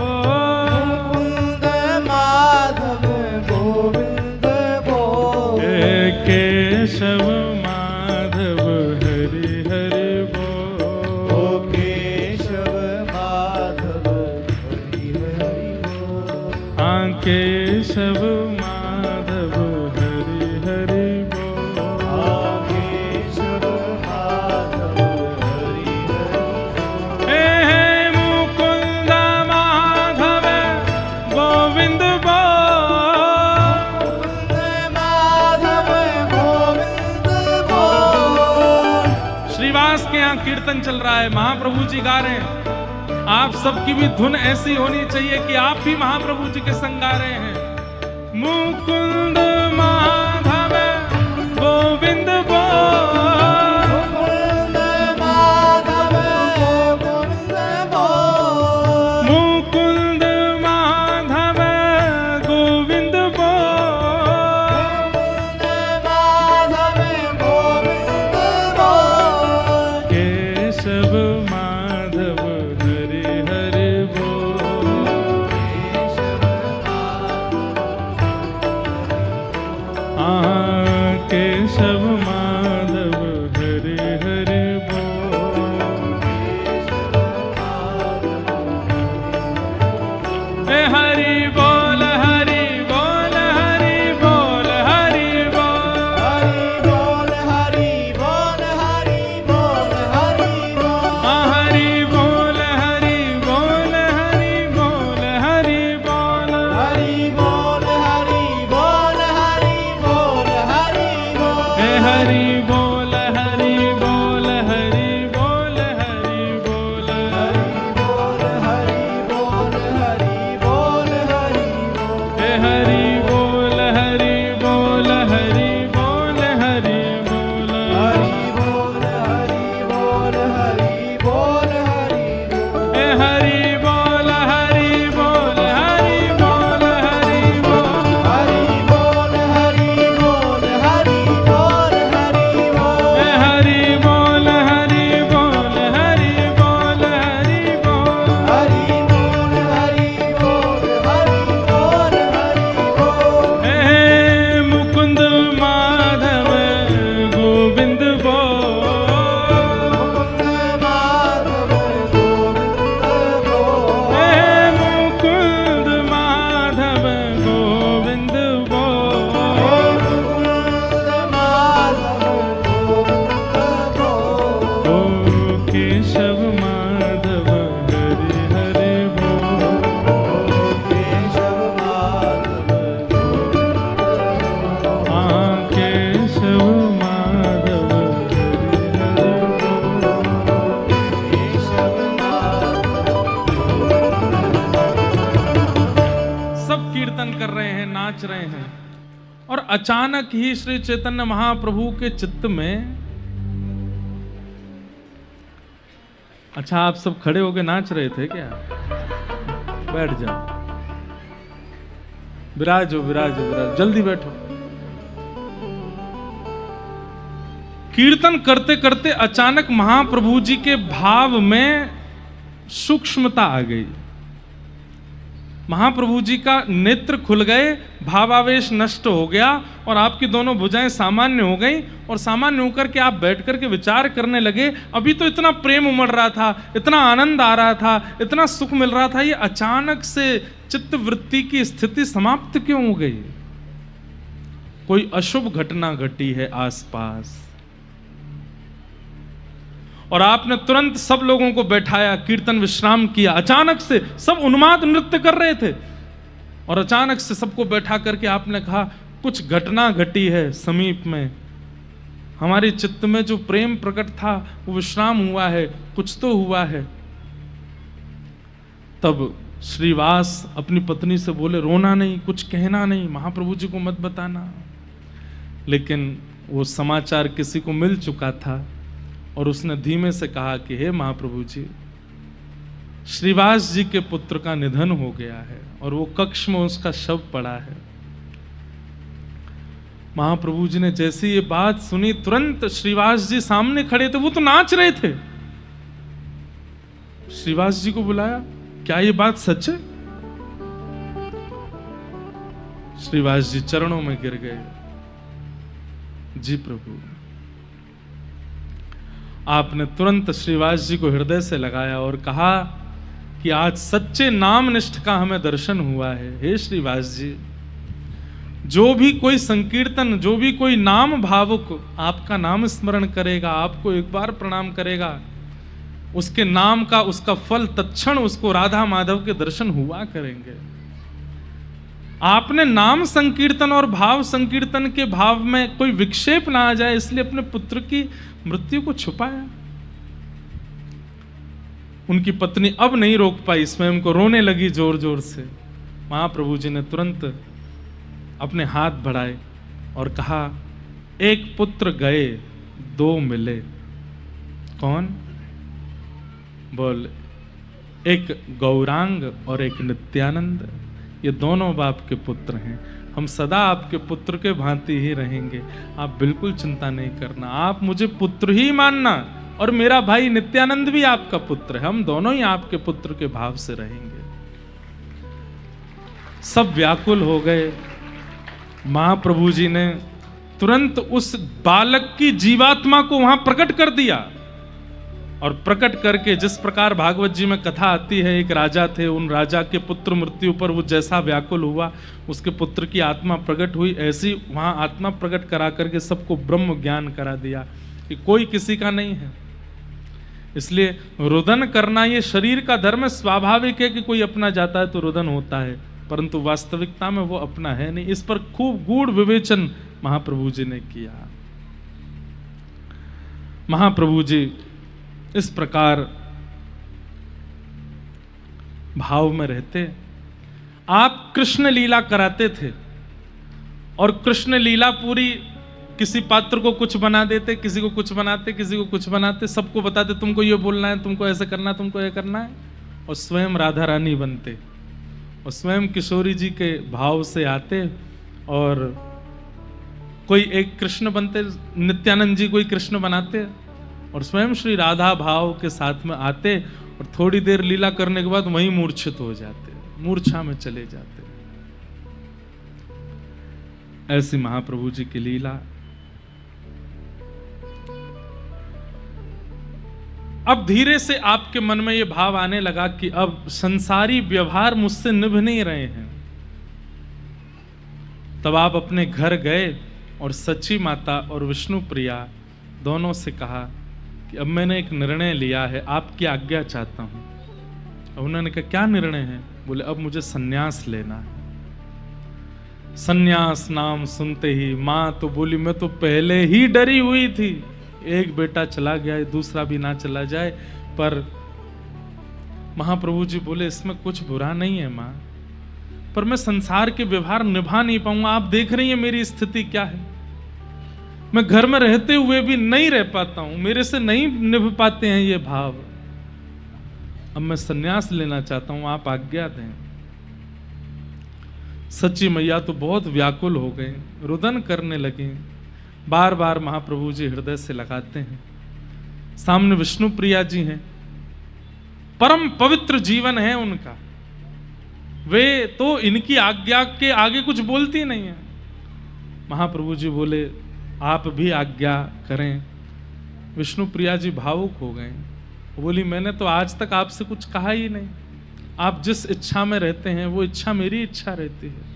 मुकुंद माधव गोविंद बोल, हे केशव माधव हरि हरि बोल, ओ केशव माधव हरि हरि बोल, हाँ केशव माधव हरि हरि बोल, आ केशव माधव हरि हरि हे मुकुंद माधव गोविंद बोल। माधव गोविंद बोल, श्रीवास के यहाँ कीर्तन चल रहा है, महाप्रभु जी गा रहे हैं। आप सबकी भी धुन ऐसी होनी चाहिए कि आप भी महाप्रभु जी के संग गा रहे हैं। मुकुंद माधव गोविंद बोल, मुकुंद माधव गोविंद बोल, मुकुंद माधव गोविंद बोल, मुकुंद माधव गोविंद बोल, केशव माधव हरि हरि बोल, हाँ केशव माधव हरि हरि बोल, हे हरि बोल हरि बोल हरि बोल हरि बोल, हरि बोल हरि बोल हरि बोल, हरि बोल हाँ हरि बोल हरि बोल हरि बोल हरि बोल, हरि बोल हरि बोल हरि बोल हरि बोल, हे हरि बोल हरि बोल हरि बोल हरि बोल, बोल हरि बोल हरि बोल हरि बोल, हे हरि बोल हरि बोल हरि बोल हरि बोल, हरि बोल हरि बोल हरि बोल हरि बोल, हे हरि बोल हरि बोल हरि बोल हरि बोल, हरि बोल हरि बोल हरि बोल हरि बोल, हे हरि बोल हरि बोल हरि बोल हरि बोल, हरि बोल हरि बोल हरि बोल हरि बोल, हे मुकुंद माधव गोविंद बोल, मुकुंद माधव गोविंद बोल, हे मुकुंद माधव गोविंद बोल, मुकुंद माधव गोविंद बोल, ओ केशव माधव हरि हरि बोल, केशव माधव हाँ केशव माधव हरि हरि बोल, केशव सब कीर्तन कर रहे हैं, नाच रहे हैं, और अचानक ही श्री चैतन्य महाप्रभु के चित्त में अच्छा, आप सब खड़े होके नाच रहे थे क्या? बैठ जाओ, विराजो विराजो विराजो, जल्दी बैठो। कीर्तन करते करते अचानक महाप्रभु जी के भाव में सूक्ष्मता आ गई। महाप्रभु जी का नेत्र खुल गए, भावावेश नष्ट हो गया और आपकी दोनों भुजाएं सामान्य हो गई। और सामान्य होकर के आप बैठ करके विचार करने लगे, अभी तो इतना प्रेम उमड़ रहा था, इतना आनंद आ रहा था, इतना सुख मिल रहा था, ये अचानक से चित्त वृत्ति की स्थिति समाप्त क्यों हो गई? कोई अशुभ घटना घटी है आसपास। और आपने तुरंत सब लोगों को बैठाया, कीर्तन विश्राम किया। अचानक से सब उन्माद नृत्य कर रहे थे और अचानक से सबको बैठा करके आपने कहा, कुछ घटना घटी है समीप में, हमारी चित्त में जो प्रेम प्रकट था वो विश्राम हुआ है, कुछ तो हुआ है। तब श्रीवास अपनी पत्नी से बोले, रोना नहीं, कुछ कहना नहीं, महाप्रभु जी को मत बताना। लेकिन वो समाचार किसी को मिल चुका था और उसने धीमे से कहा कि हे महाप्रभु जी, श्रीवास जी के पुत्र का निधन हो गया है और वो कक्ष में उसका शव पड़ा है। महाप्रभु जी ने जैसी ये बात सुनी, तुरंत श्रीवास जी सामने खड़े थे, वो तो नाच रहे थे। श्रीवास जी को बुलाया, क्या ये बात सच है? श्रीवास जी चरणों में गिर गए, जी प्रभु। आपने तुरंत श्रीवास जी को हृदय से लगाया और कहा कि आज सच्चे नाम निष्ठ का हमें दर्शन हुआ है। हे श्रीवास जी, जो भी कोई संकीर्तन, जो भी कोई नाम भावुक आपका नाम स्मरण करेगा, आपको एक बार प्रणाम करेगा, उसके नाम का, उसका फल तत्क्षण उसको राधा माधव के दर्शन हुआ करेंगे। आपने नाम संकीर्तन और भाव संकीर्तन के भाव में कोई विक्षेप ना आ जाए, इसलिए अपने पुत्र की मृत्यु को छुपाया। उनकी पत्नी अब नहीं रोक पाई, स्वयं को रोने लगी जोर जोर से। महाप्रभु जी ने तुरंत अपने हाथ बढ़ाए और कहा, एक पुत्र गए, दो मिले। कौन? बोल, एक गौरांग और एक नित्यानंद। ये दोनों बाप के पुत्र हैं, हम सदा आपके पुत्र के भांति ही रहेंगे, आप बिल्कुल चिंता नहीं करना। आप मुझे पुत्र ही मानना और मेरा भाई नित्यानंद भी आपका पुत्र है, हम दोनों ही आपके पुत्र के भाव से रहेंगे। सब व्याकुल हो गए। महाप्रभु जी ने तुरंत उस बालक की जीवात्मा को वहां प्रकट कर दिया और प्रकट करके, जिस प्रकार भागवत जी में कथा आती है, एक राजा थे, उन राजा के पुत्र मृत्यु पर वो जैसा व्याकुल हुआ, उसके पुत्र की आत्मा प्रकट हुई, ऐसी वहां आत्मा प्रकट करा करके सबको ब्रह्म ज्ञान करा दिया कि कोई किसी का नहीं है। इसलिए रुदन करना ये शरीर का धर्म है, स्वाभाविक है कि कोई अपना जाता है तो रुदन होता है, परंतु वास्तविकता में वो अपना है नहीं। इस पर खूब गूढ़ विवेचन महाप्रभु जी ने किया। महाप्रभु जी इस प्रकार भाव में रहते। आप कृष्ण लीला कराते थे और कृष्ण लीला पूरी, किसी पात्र को कुछ बना देते, किसी को कुछ बनाते, किसी को कुछ बनाते, सबको बताते तुमको ये बोलना है, तुमको ऐसे करना है, तुमको ये करना है, और स्वयं राधा रानी बनते और स्वयं किशोरी जी के भाव से आते और कोई एक कृष्ण बनते, नित्यानंद जी कोई कृष्ण बनाते और स्वयं श्री राधा भाव के साथ में आते और थोड़ी देर लीला करने के बाद वहीं मूर्छित हो जाते, मूर्छा में चले जाते। ऐसी महाप्रभु जी की लीला। अब धीरे से आपके मन में यह भाव आने लगा कि अब संसारी व्यवहार मुझसे निभ नहीं रहे हैं। तब आप अपने घर गए और सची माता और विष्णु प्रिया दोनों से कहा कि अब मैंने एक निर्णय लिया है, आपकी आज्ञा चाहता हूं। अब उन्होंने कहा क्या निर्णय है? बोले अब मुझे सन्यास लेना है। सन्यास नाम सुनते ही मां तो बोली मैं तो पहले ही डरी हुई थी, एक बेटा चला गया, दूसरा भी ना चला जाए। पर महाप्रभु जी बोले इसमें कुछ बुरा नहीं है मां, पर मैं संसार के व्यवहार निभा नहीं पाऊंगा। आप देख रही हैं मेरी स्थिति क्या है, मैं घर में रहते हुए भी नहीं रह पाता हूं, मेरे से नहीं निभ पाते हैं ये भाव। अब मैं सन्यास लेना चाहता हूं, आप आज्ञा दें। सच्ची मैया तो बहुत व्याकुल हो गए, रुदन करने लगे। बार बार महाप्रभु जी हृदय से लगाते हैं। सामने विष्णु प्रिया जी हैं, परम पवित्र जीवन है उनका, वे तो इनकी आज्ञा के आगे कुछ बोलती नहीं है। महाप्रभु जी बोले आप भी आज्ञा करें। विष्णु प्रिया जी भावुक हो गए, बोली मैंने तो आज तक आपसे कुछ कहा ही नहीं, आप जिस इच्छा में रहते हैं वो इच्छा मेरी इच्छा रहती है।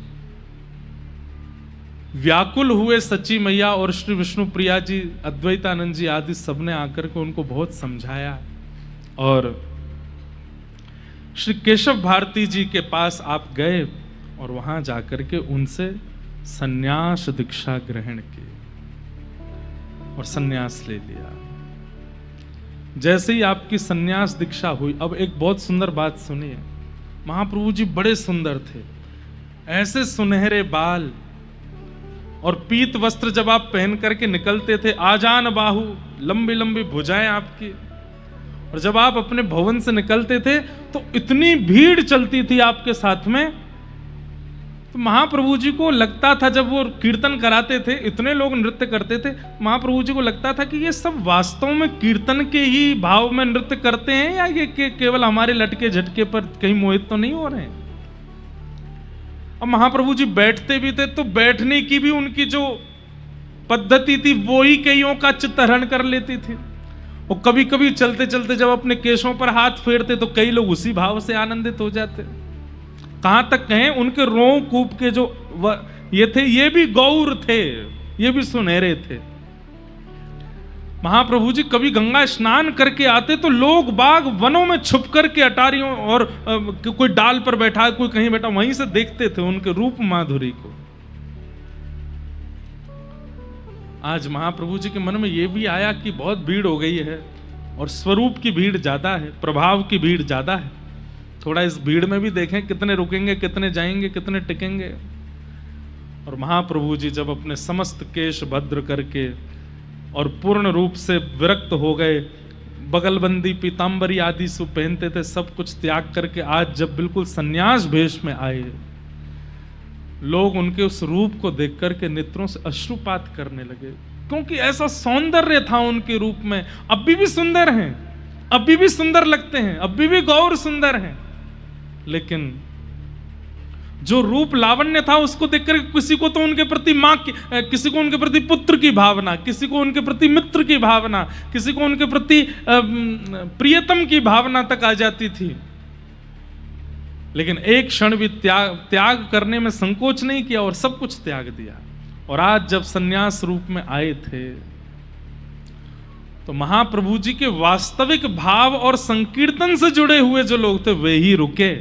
व्याकुल हुए सच्ची मैया और श्री विष्णु प्रिया जी, अद्वैतानंद जी आदि सबने आकर के उनको बहुत समझाया और श्री केशव भारती जी के पास आप गए और वहां जाकर के उनसे सन्यास दीक्षा ग्रहण की और सन्यास ले लिया। जैसे ही आपकी सन्यास दीक्षा हुई, अब एक बहुत सुंदर बात सुनिए। महाप्रभु जी बड़े सुंदर थे, ऐसे सुनहरे बाल और पीत वस्त्र जब आप पहन करके निकलते थे, आजान बाहु, लंबी लंबी भुजाएं आपकी, और जब आप अपने भवन से निकलते थे तो इतनी भीड़ चलती थी आपके साथ में। तो महाप्रभु जी को लगता था, जब वो कीर्तन कराते थे, इतने लोग नृत्य करते थे, महाप्रभु जी को लगता था कि ये सब वास्तव में कीर्तन के ही भाव में नृत्य करते हैं या ये केवल हमारे लटके झटके पर कहीं मोहित तो नहीं हो रहे हैं। अब महाप्रभु जी बैठते भी थे तो बैठने की भी उनकी जो पद्धति थी वो ही कईयों का चित्तहरण कर लेती थी। और कभी कभी चलते चलते जब अपने केशों पर हाथ फेरते तो कई लोग उसी भाव से आनंदित हो जाते। कहां तक कहें, उनके रों कूप के जो ये थे, ये भी गौर थे, ये भी सुनहरे थे। महाप्रभु जी कभी गंगा स्नान करके आते तो लोग बाग वनों में छुप करके अटारियों और कोई डाल पर बैठा, कोई कहीं बैठा, वहीं से देखते थे उनके रूप माधुरी को। आज महाप्रभु जी के मन में यह भी आया कि बहुत भीड़ हो गई है और स्वरूप की भीड़ ज्यादा है, प्रभाव की भीड़ ज्यादा है, थोड़ा इस भीड़ में भी देखें कितने रुकेंगे, कितने जाएंगे, कितने टिकेंगे। और महाप्रभु जी जब अपने समस्त केश भद्र करके और पूर्ण रूप से विरक्त हो गए, बगलबंदी पीतांबरी आदि सु पहनते थे, सब कुछ त्याग करके आज जब बिल्कुल सन्यास भेष में आए, लोग उनके उस रूप को देख करके नेत्रों से अश्रुपात करने लगे, क्योंकि ऐसा सौंदर्य था उनके रूप में। अभी भी सुंदर हैं, अभी भी सुंदर लगते हैं, अभी भी गौर सुंदर हैं, लेकिन जो रूप लावण्य था उसको देखकर किसी को तो उनके प्रति मां की, किसी को उनके प्रति पुत्र की भावना, किसी को उनके प्रति मित्र की भावना, किसी को उनके प्रति प्रियतम की भावना तक आ जाती थी। लेकिन एक क्षण भी त्याग करने में संकोच नहीं किया और सब कुछ त्याग दिया। और आज जब सन्यास रूप में आए थे तो महाप्रभु जी के वास्तविक भाव और संकीर्तन से जुड़े हुए जो लोग थे वे ही रुके।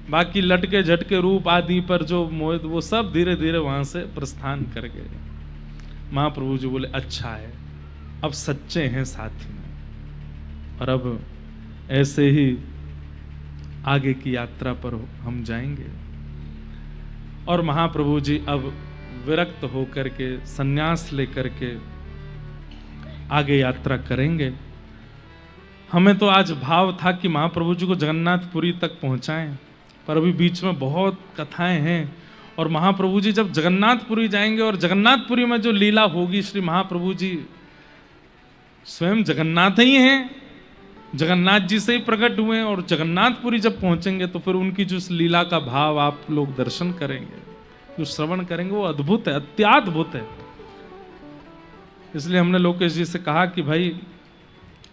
बाकी लटके झटके रूप आदि पर जो मोहित, वो सब धीरे धीरे वहां से प्रस्थान कर गए। महाप्रभु जी बोले अच्छा है, अब सच्चे हैं साथी में, और अब ऐसे ही आगे की यात्रा पर हम जाएंगे। और महाप्रभु जी अब विरक्त होकर के सन्यास लेकर के आगे यात्रा करेंगे। हमें तो आज भाव था कि महाप्रभु जी को जगन्नाथपुरी तक पहुंचाएं, पर अभी बीच में बहुत कथाएं हैं। और महाप्रभु जी जब जगन्नाथपुरी जाएंगे और जगन्नाथपुरी में जो लीला होगी, श्री महाप्रभु जी स्वयं जगन्नाथ ही हैं, जगन्नाथ जी से ही प्रकट हुए हैं, और जगन्नाथपुरी जब पहुंचेंगे तो फिर उनकी जो लीला का भाव आप लोग दर्शन करेंगे, जो श्रवण करेंगे, वो अद्भुत है, अत्याद्भुत है। इसलिए हमने लोकेश जी से कहा कि भाई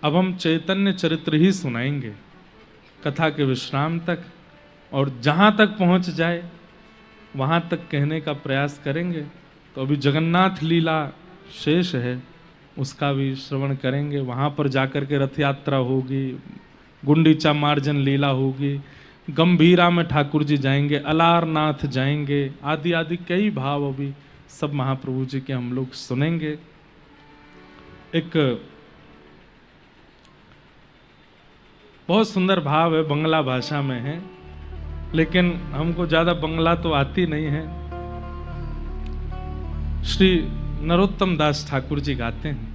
अब हम चैतन्य चरित्र ही सुनाएंगे कथा के विश्राम तक, और जहां तक पहुंच जाए वहां तक कहने का प्रयास करेंगे। तो अभी जगन्नाथ लीला शेष है, उसका भी श्रवण करेंगे। वहां पर जाकर के रथ यात्रा होगी, गुंडीचा मार्जन लीला होगी, गंभीरा में ठाकुर जी जाएंगे, अलारनाथ जाएंगे, आदि आदि कई भाव अभी सब महाप्रभु जी के हम लोग सुनेंगे। एक बहुत सुंदर भाव है, बंगला भाषा में है, लेकिन हमको ज्यादा बंगला तो आती नहीं है। श्री नरोत्तम दास ठाकुर जी गाते हैं,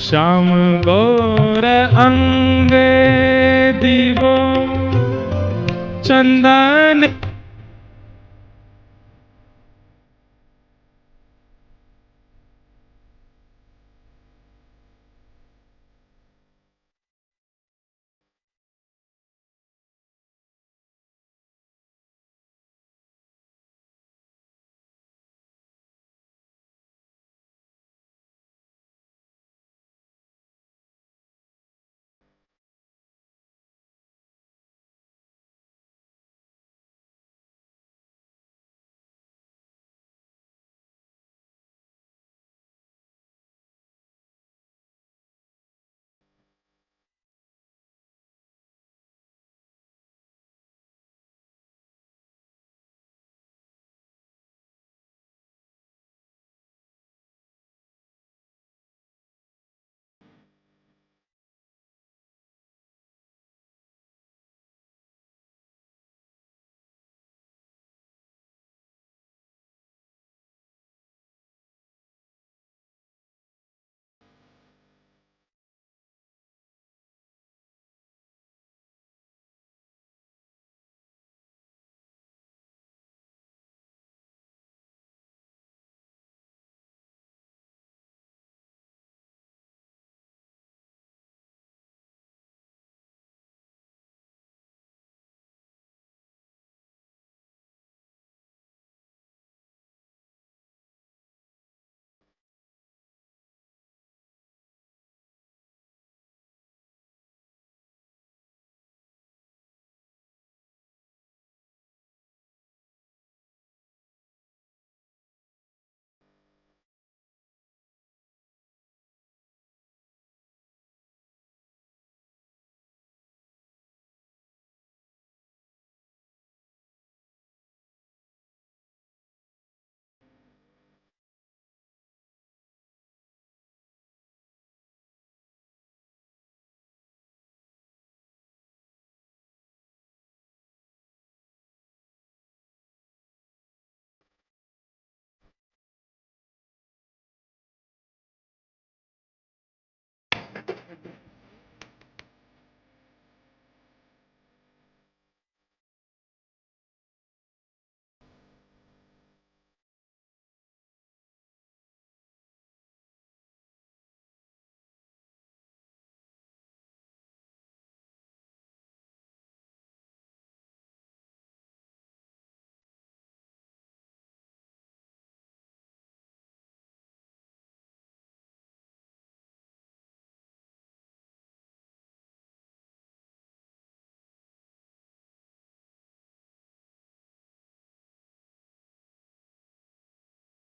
श्याम गौर अंगे दिवो चंदन